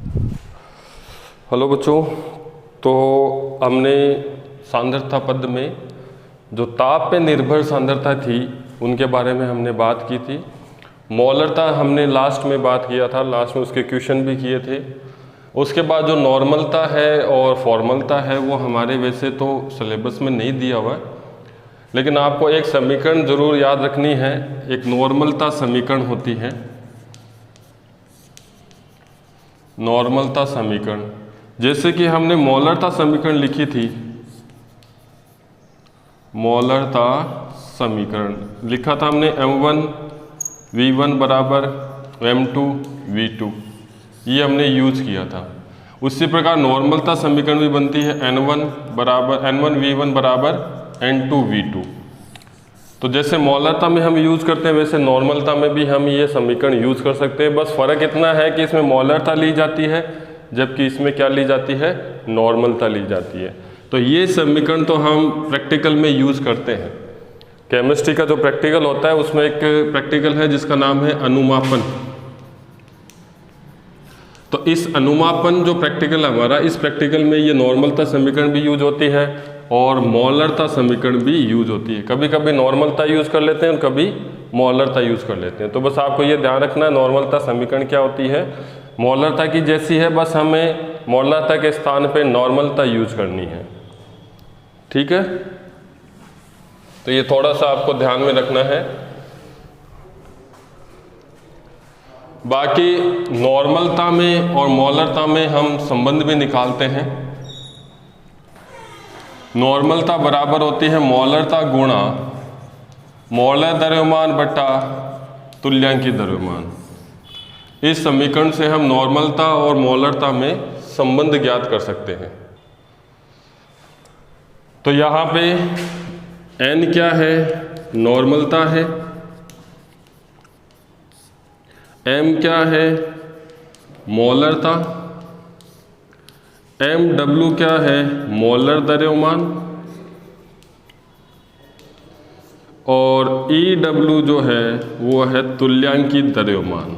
Hello बच्चों, तो हमने सांद्रता पद में जो ताप पे निर्भर सांद्रता थी उनके बारे में हमने बात की थी। मॉलरता हमने लास्ट में बात किया था, लास्ट में उसके क्वेश्चन भी किए थे। उसके बाद जो नॉर्मलता है और फॉर्मलता है वो हमारे वैसे तो सिलेबस में नहीं दिया हुआ है, लेकिन आपको एक समीकरण ज़रूर याद रखनी है। एक नॉर्मलता समीकरण होती है, नॉर्मलता समीकरण। जैसे कि हमने मॉलरता समीकरण लिखी थी, मॉलरता समीकरण लिखा था हमने m1 v1 बराबर m2 v2, ये हमने यूज किया था। उसी प्रकार नॉर्मलता समीकरण भी बनती है n1 v1 बराबर n2 v2। तो जैसे मॉलरता में हम यूज करते हैं वैसे नॉर्मलता में भी हम ये समीकरण यूज कर सकते हैं। बस फ़र्क इतना है कि इसमें मॉलरता ली जाती है जबकि इसमें क्या ली जाती है, नॉर्मलता ली जाती है। तो ये समीकरण तो हम प्रैक्टिकल में यूज करते हैं। केमिस्ट्री का जो प्रैक्टिकल होता है उसमें एक प्रैक्टिकल है जिसका नाम है अनुमापन। तो इस अनुमापन जो प्रैक्टिकल है हमारा, इस प्रैक्टिकल में ये नॉर्मलता समीकरण भी यूज होती है और मॉलरता समीकरण भी यूज होती है। कभी कभी नॉर्मलता यूज कर लेते हैं और कभी मॉलरता यूज कर लेते हैं। तो बस आपको ये ध्यान रखना है नॉर्मलता समीकरण क्या होती है, मॉलरता की जैसी है, बस हमें मॉलरता के स्थान पे नॉर्मलता यूज करनी है। ठीक है, तो ये थोड़ा सा आपको ध्यान में रखना है। बाकी नॉर्मलता में और मॉलरता में हम संबंध भी निकालते हैं। नॉर्मलता बराबर होती है मॉलरता गुणा मॉलर द्रव्यमान बटा तुल्यांकी द्रव्यमान। इस समीकरण से हम नॉर्मलता और मॉलरता में संबंध ज्ञात कर सकते हैं। तो यहाँ पे n क्या है, नॉर्मलता है, m क्या है, मॉलरता, mw क्या है, मॉलर द्रव्यमान, और EW जो है वो है तुल्यांकी द्रव्यमान।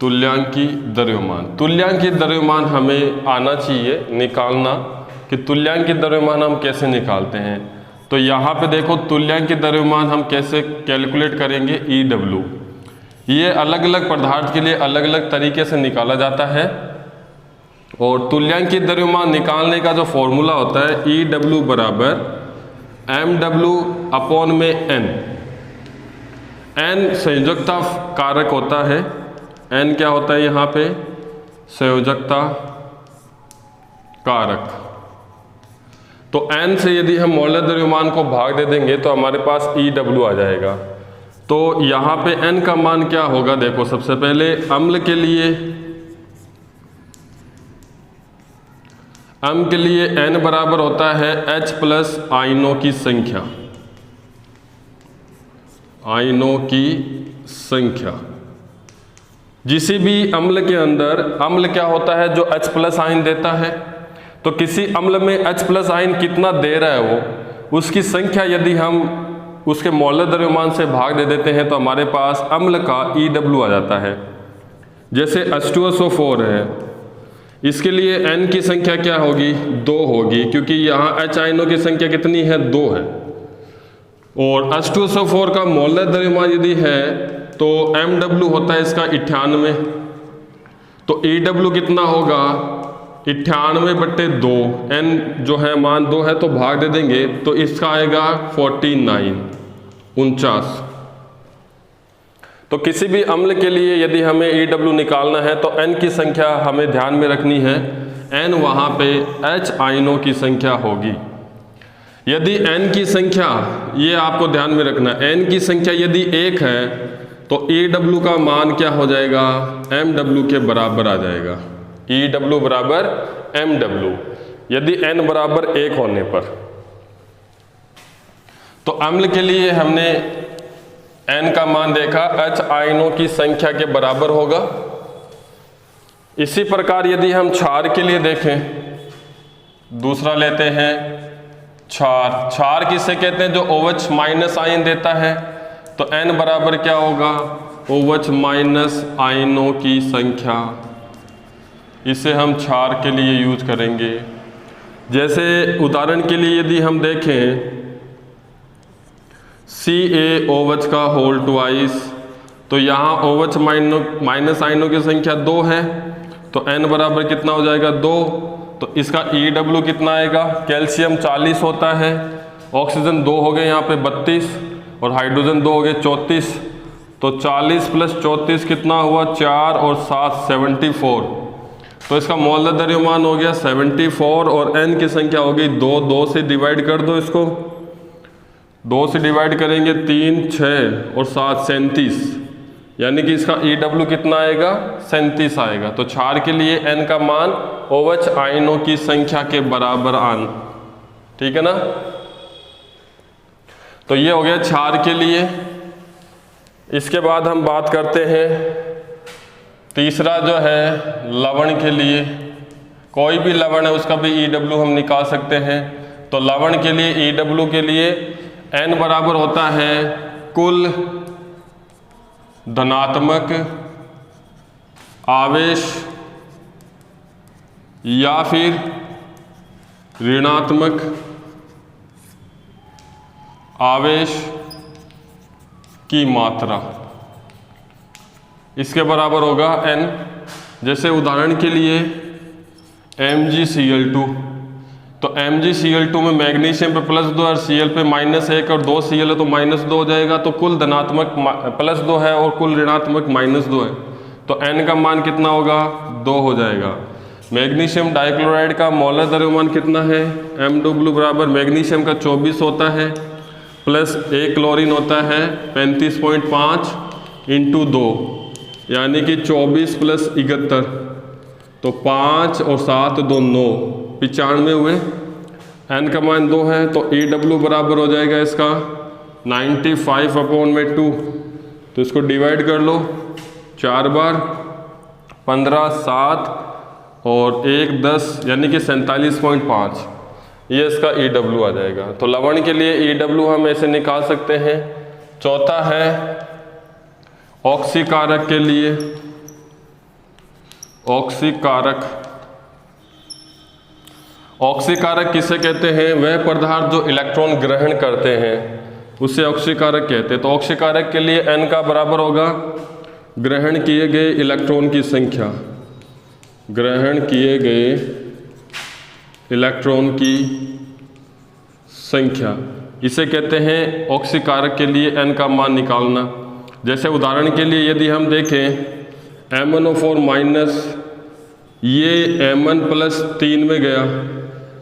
तुल्यांकी द्रव्यमान, तुल्यांकी द्रव्यमान हमें आना चाहिए निकालना कि तुल्यांकी द्रव्यमान हम कैसे निकालते हैं। तो यहाँ पे देखो तुल्यांकी द्रव्यमान हम कैसे कैलकुलेट करेंगे, EW। ये अलग अलग पदार्थ के लिए अलग अलग तरीके से निकाला जाता है और तुल्यांकी द्रव्यमान निकालने का जो फॉर्मूला होता है EW बराबर mw अपॉन में n। n संयोजकता कारक होता है, n क्या होता है यहाँ पे, संयोजकता कारक। तो n से यदि हम मॉलर द्रव्यमान को भाग दे देंगे तो हमारे पास EW आ जाएगा। तो यहाँ पे n का मान क्या होगा, देखो सबसे पहले अम्ल के लिए n बराबर होता है H प्लस आयनों की संख्या, आयनों की संख्या। किसी भी अम्ल के अंदर अम्ल क्या होता है, जो H प्लस आयन देता है। तो किसी अम्ल में H प्लस आयन कितना दे रहा है वो, उसकी संख्या यदि हम उसके मॉलर द्रव्यमान से भाग दे देते हैं तो हमारे पास अम्ल का EW आ जाता है। जैसे H2SO4 है, इसके लिए N की संख्या क्या होगी, 2 होगी, क्योंकि यहाँ H आयनों की संख्या कितनी है, 2 है। और H2SO4 का मॉलर द्रव्यमान यदि है तो MW होता है इसका 98। तो EW कितना होगा, 98/2। N जो है मान 2 है तो भाग दे देंगे तो इसका आएगा 49। तो किसी भी अम्ल के लिए यदि हमें EW निकालना है तो N की संख्या हमें ध्यान में रखनी है। N वहाँ पे H आयनों की संख्या होगी। यदि N की संख्या, ये आपको ध्यान में रखना, N की संख्या यदि 1 है तो EW का मान क्या हो जाएगा, MW के बराबर आ जाएगा। EW बराबर MW यदि N बराबर 1 होने पर। तो अम्ल के लिए हमने N का मान देखा H आयनों की संख्या के बराबर होगा। इसी प्रकार यदि हम क्षार के लिए देखें, दूसरा लेते हैं क्षार किसे कहते हैं, जो OH माइनस आयन देता है। तो N बराबर क्या होगा, OH माइनस आयनों की संख्या, इसे हम क्षार के लिए यूज करेंगे। जैसे उदाहरण के लिए यदि हम देखें CaOH का होल ट्वाइस, तो यहाँ OH माइनस आयनों की संख्या 2 है, तो N बराबर कितना हो जाएगा 2। तो इसका EW कितना आएगा, कैल्शियम 40 होता है, ऑक्सीजन 2 हो गए यहाँ पे 32 और हाइड्रोजन 2 हो गए 34। तो 40 + 34 कितना हुआ 4 और 7 74। तो इसका मौल द्रव्यमान हो गया 74 और N की संख्या हो गई 2। 2 से डिवाइड कर दो इसको, 2 से डिवाइड करेंगे 3 6 और 7 37, यानी कि इसका EW कितना आएगा 37 आएगा। तो क्षार के लिए N का मान OH आयनों की संख्या के बराबर आन, ठीक है ना। तो ये हो गया क्षार के लिए। इसके बाद हम बात करते हैं तीसरा जो है लवण के लिए। कोई भी लवण है उसका भी EW हम निकाल सकते हैं। तो लवण के लिए EW के लिए N बराबर होता है कुल धनात्मक आवेश या फिर ऋणात्मक आवेश की मात्रा, इसके बराबर होगा N। जैसे उदाहरण के लिए MgCl2, तो MgCl2 में मैग्नीशियम पे +2 और Cl पे -1 और 2 Cl है तो -2 हो जाएगा। तो कुल धनात्मक +2 है और कुल ऋणात्मक -2 है, तो N का मान कितना होगा 2 हो जाएगा। मैग्नीशियम डाइक्लोराइड का मौल द्रव्यमान कितना है, MW बराबर मैग्नीशियम का 24 होता है प्लस 1 क्लोरीन होता है 35.5 × 2, यानी कि 24 + 71, तो 5 और 7 2 9 95 हुए। N का मान 2 है तो EW बराबर हो जाएगा इसका 95/2। तो इसको डिवाइड कर लो 4 बार, 15 7 और 1 10, यानी कि 47.5, ये इसका EW आ जाएगा। तो लवण के लिए EW हम ऐसे निकाल सकते हैं। चौथा है ऑक्सीकारक के लिए। ऑक्सीकारक किसे कहते हैं, वह पदार्थ जो इलेक्ट्रॉन ग्रहण करते हैं उसे ऑक्सीकारक कहते हैं। तो ऑक्सीकारक के लिए N का बराबर होगा ग्रहण किए गए इलेक्ट्रॉन की संख्या, ग्रहण किए गए इलेक्ट्रॉन की संख्या, इसे कहते हैं ऑक्सीकारक के लिए N का मान निकालना। जैसे उदाहरण के लिए यदि हम देखें MnO4-, ये Mn + 3 में गया,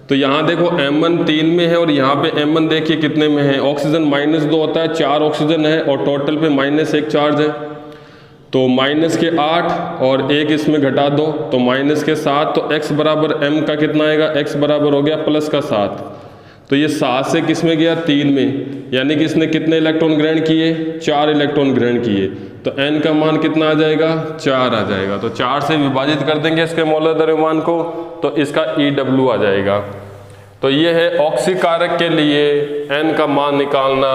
तो यहाँ देखो Mn 3 में है और यहाँ पे Mn देखिए कितने में है, ऑक्सीजन -2 होता है, 4 ऑक्सीजन है और टोटल पे -1 चार्ज है। तो -8 और 1 इसमें घटा दो तो -7, तो x बराबर m का कितना आएगा, x बराबर हो गया +7। तो ये 7 से किस में गया 3 में, यानी कि इसने कितने इलेक्ट्रॉन ग्रहण किए, 4 इलेक्ट्रॉन ग्रहण किए। तो n का मान कितना आ जाएगा 4 आ जाएगा। तो 4 से विभाजित कर देंगे इसके मौल द्रव्यमान को, तो इसका EW आ जाएगा। तो ये है ऑक्सीकारक के लिए n का मान निकालना।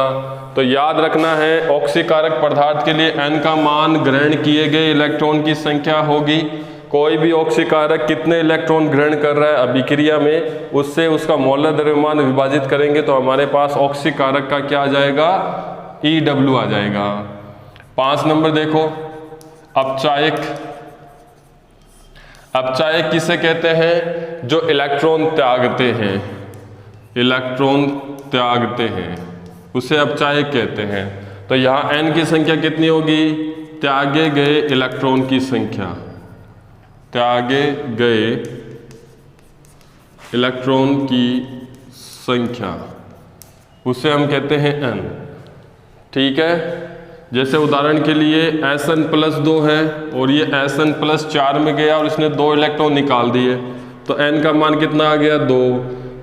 तो याद रखना है ऑक्सीकारक पदार्थ के लिए N का मान ग्रहण किए गए इलेक्ट्रॉन की संख्या होगी। कोई भी ऑक्सीकारक कितने इलेक्ट्रॉन ग्रहण कर रहा है अभिक्रिया में, उससे उसका मौल द्रव्यमान विभाजित करेंगे तो हमारे पास ऑक्सीकारक का क्या आ जाएगा, EW आ जाएगा। 5 नंबर देखो अपचायक। अपचायक किसे कहते हैं, जो इलेक्ट्रॉन त्यागते हैं, इलेक्ट्रॉन त्यागते हैं उसे अपचायक कहते हैं। तो यहाँ N की संख्या कितनी होगी, त्यागे गए इलेक्ट्रॉन की संख्या, त्यागे गए इलेक्ट्रॉन की संख्या, उसे हम कहते हैं N। ठीक है, जैसे उदाहरण के लिए Sn + 2 है और ये Sn + 4 में गया और इसने 2 इलेक्ट्रॉन निकाल दिए, तो N का मान कितना आ गया 2।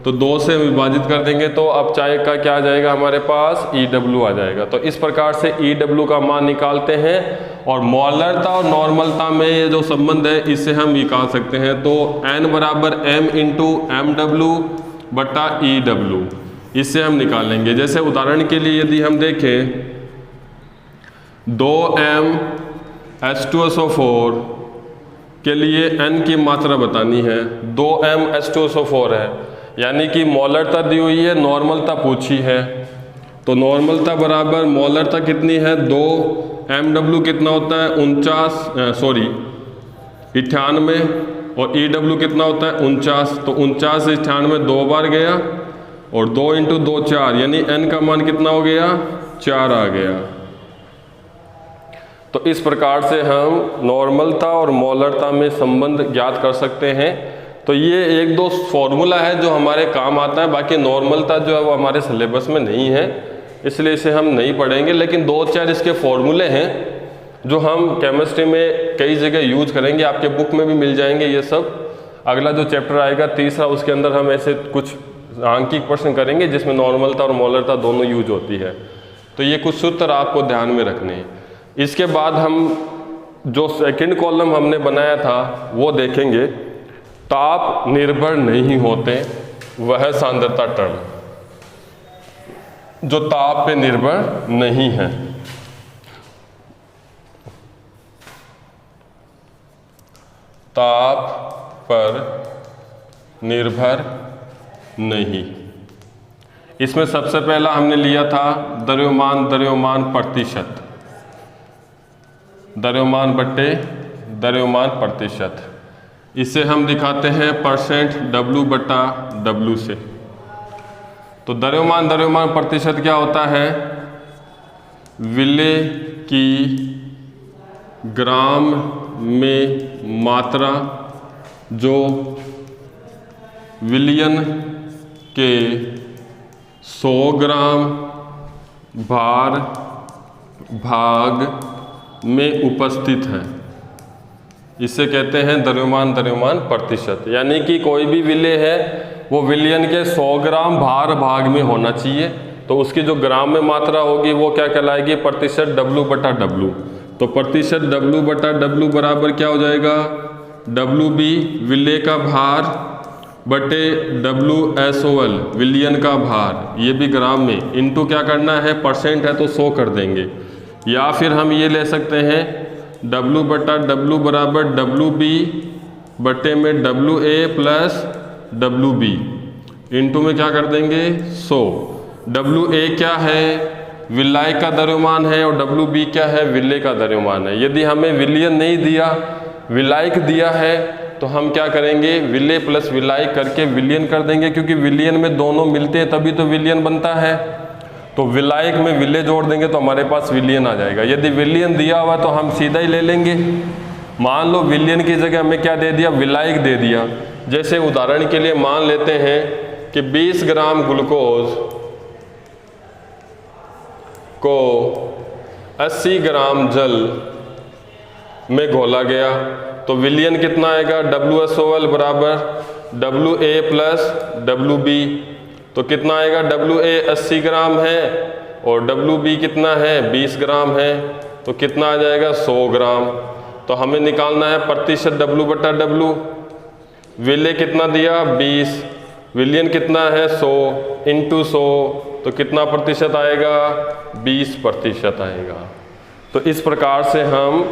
तो 2 से विभाजित कर देंगे तो अपचायक का क्या आ जाएगा हमारे पास, EW आ जाएगा। तो इस प्रकार से EW का मान निकालते हैं और मॉलरता और नॉर्मलता में ये जो संबंध है इसे हम निकाल सकते हैं। तो N बराबर M × MW बटा EW, इससे हम निकालेंगे। जैसे उदाहरण के लिए यदि हम देखें 2m H2SO4 के लिए N की मात्रा बतानी है, 2m H2SO4 है, यानी कि मोलरता दी हुई है, नॉर्मलता पूछी है। तो नॉर्मलता बराबर मोलरता कितनी है 2, MW कितना होता है 98 और EW कितना होता है 49। तो 49 से 98 2 बार गया और 2 × 2 4, यानी N का मान कितना हो गया 4 आ गया। तो इस प्रकार से हम नॉर्मलता और मोलरता में संबंध ज्ञात कर सकते हैं। तो ये 1-2 फॉर्मूला है जो हमारे काम आता है, बाकी नॉर्मलता जो है वो हमारे सिलेबस में नहीं है, इसलिए इसे हम नहीं पढ़ेंगे। लेकिन 2-4 इसके फॉर्मूले हैं जो हम केमिस्ट्री में कई जगह यूज करेंगे, आपके बुक में भी मिल जाएंगे ये सब। अगला जो चैप्टर आएगा तीसरा, उसके अंदर हम ऐसे कुछ आंकिक प्रश्न करेंगे जिसमें नॉर्मलता और मोलरता दोनों यूज होती है। तो ये कुछ सूत्र आपको ध्यान में रखने हैं। इसके बाद हम जो सेकंड कॉलम हमने बनाया था वो देखेंगे, ताप निर्भर नहीं होते वह सांद्रता टर्म, जो ताप पे निर्भर नहीं है। ताप पर निर्भर नहीं। इसमें सबसे पहला हमने लिया था द्रव्यमान प्रतिशत, द्रव्यमान बट्टे द्रव्यमान प्रतिशत। इसे हम दिखाते हैं %W/W से। तो द्रव्यमान प्रतिशत क्या होता है, विलेय की ग्राम में मात्रा जो विलयन के 100 ग्राम भार भाग में उपस्थित है, इसे कहते हैं द्रव्यमान प्रतिशत। यानी कि कोई भी विलेय है वो विलयन के 100 ग्राम भार भाग में होना चाहिए, तो उसकी जो ग्राम में मात्रा होगी वो क्या कहलाएगी, प्रतिशत W/W। तो प्रतिशत W/W बराबर क्या हो जाएगा, WB विलेय का भार बटे WSOL विलयन का भार, ये भी ग्राम में, इनटू क्या करना है, परसेंट है तो 100 कर देंगे। या फिर हम ये ले सकते हैं W/W बराबर WB बटे में WA प्लस WB, इनटू में क्या कर देंगे 100। WA क्या है, विलाय का द्रव्यमान है, और WB क्या है, विलेय का द्रव्यमान है। यदि हमें विलयन नहीं दिया, विलायक दिया है, तो हम क्या करेंगे, विलेय प्लस विलायक करके विलयन कर देंगे, क्योंकि विलयन में दोनों मिलते हैं तभी तो विलयन बनता है। तो विलायक में विलेय जोड़ देंगे तो हमारे पास विलयन आ जाएगा। यदि विलयन दिया हुआ तो हम सीधा ही ले लेंगे। मान लो विलयन की जगह हमें क्या दे दिया, विलायक दे दिया। जैसे उदाहरण के लिए मान लेते हैं कि 20 ग्राम ग्लूकोज को 80 ग्राम जल में घोला गया, तो विलयन कितना आएगा, WSOL बराबर WA प्लस WB। तो कितना आएगा, WA 80 ग्राम है और WB कितना है 20 ग्राम है, तो कितना आ जाएगा 100 ग्राम। तो हमें निकालना है प्रतिशत W/W। विलेय कितना दिया 20, विलयन कितना है 100 × 100, तो कितना प्रतिशत आएगा, 20% आएगा। तो इस प्रकार से हम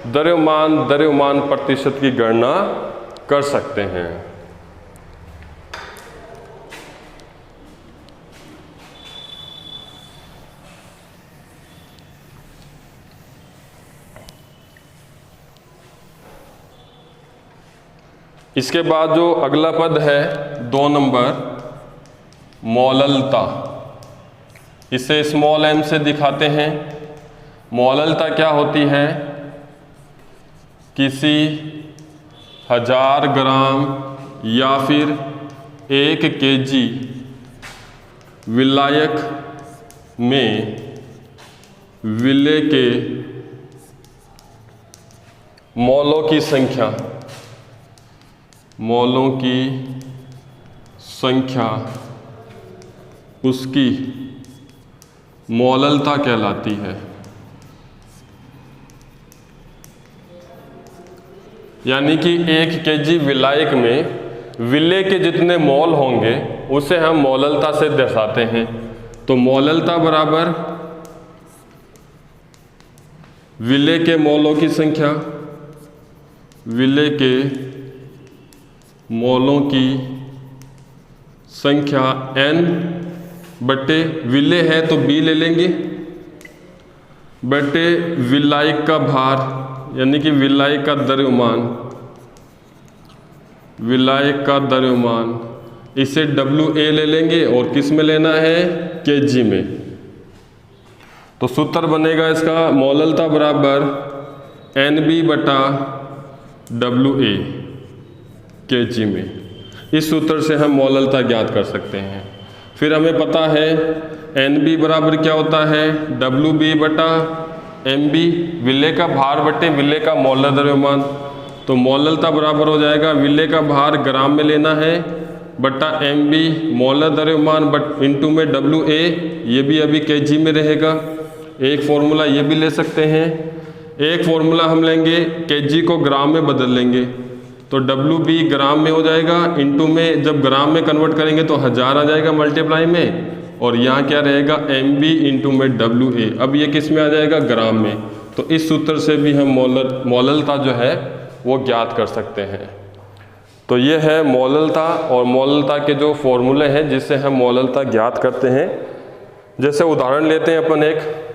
द्रव्यमान प्रतिशत की गणना कर सकते हैं। इसके बाद जो अगला पद है 2 नंबर, मोललता, इसे स्मॉल m से दिखाते हैं। मोललता क्या होती है, किसी 1000 ग्राम या फिर 1 kg विलायक में विलेय के मोलों की संख्या उसकी मोललता कहलाती है। यानी कि 1 kg विलायक में विलेय के जितने मोल होंगे उसे हम मोललता से दर्शाते हैं। तो मोललता बराबर विलेय के मोलों की संख्या, विलेय के मोलों की संख्या n बटे विलेय है तो b ले लेंगे, बटे विलायक का भार यानी कि विलायक का द्रव्यमान, विलायक का द्रव्यमान, इसे WA ले लेंगे और किस में लेना है, kg में। तो सूत्र बनेगा इसका मोललता बराबर NB बटा WA kg में। इस सूत्र से हम मोललता ज्ञात कर सकते हैं। फिर हमें पता है NB बराबर क्या होता है, WB बटा MB, विलेय का भार बटे विलेय का मोलर द्रव्यमान। तो मोललता बराबर हो जाएगा विलेय का भार ग्राम में लेना है बटा MB मोलर द्रव्यमान बट इंटू में WA, ये भी अभी kg में रहेगा। एक फॉर्मूला ये भी ले सकते हैं, एक फॉर्मूला हम लेंगे kg को ग्राम में बदल लेंगे तो WB ग्राम में हो जाएगा, इंटू में जब ग्राम में कन्वर्ट करेंगे तो 1000 आ जाएगा मल्टीप्लाई में, और यहाँ क्या रहेगा MB इंटू में WA। अब ये किस में आ जाएगा, ग्राम में। तो इस सूत्र से भी हम मोललता जो है वो ज्ञात कर सकते हैं। तो ये है मोललता, और मोललता के जो फॉर्मूले हैं जिससे हम मोललता ज्ञात करते हैं। जैसे उदाहरण लेते हैं अपन एक,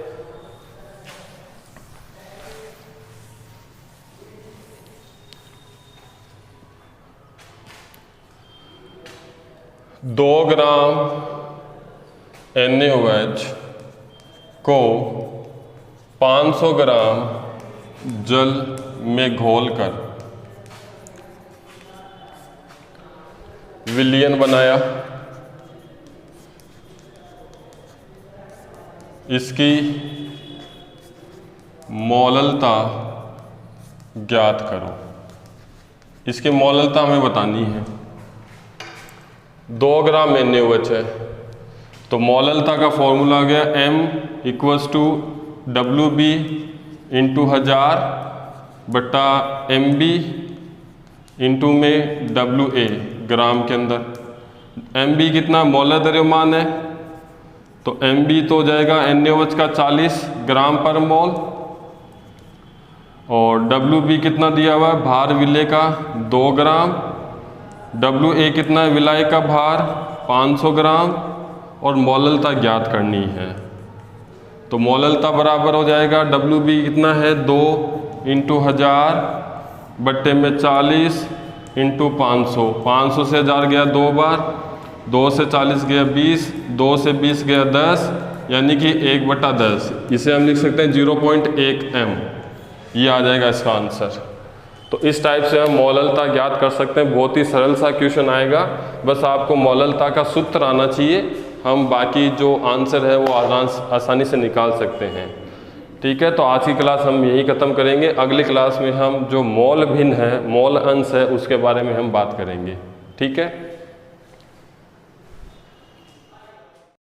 दो ग्राम NaOH को 500 ग्राम जल में घोलकर विलयन बनाया। इसकी मोललता ज्ञात करो। इसकी मोललता हमें बतानी है। 2 ग्राम NaOH है तो मोललता का फॉर्मूला आ गया M = WB इंटू 1000 बटा MB इंटू में WA ग्राम के अंदर। MB कितना मोलर द्रव्यमान है तो MB तो हो जाएगा NaOH का 40 ग्राम पर मोल, और WB कितना दिया हुआ है, भार विलेय का 2 ग्राम, WA कितना है, विलायक का भार 500 ग्राम, और मोललता ज्ञात करनी है। तो मोललता बराबर हो जाएगा WB कितना है 2 इंटू 1000 बट्टे में 40 इंटू 500। 500 से 1000 गया 2 बार, 2 से 40 गया 20, 2 से 20 गया 10, यानी कि 1/10। इसे हम लिख सकते हैं 0.1 m। ये आ जाएगा इसका आंसर। तो इस टाइप से हम मोललता ज्ञात कर सकते हैं। बहुत ही सरल सा क्वेश्चन आएगा, बस आपको मोललता का सूत्र आना चाहिए, हम बाकी जो आंसर है वो आसानी से निकाल सकते हैं। ठीक है, तो आज की क्लास हम यही ख़त्म करेंगे। अगली क्लास में हम जो मोल भिन्न है, मोल अंश है, उसके बारे में हम बात करेंगे। ठीक है।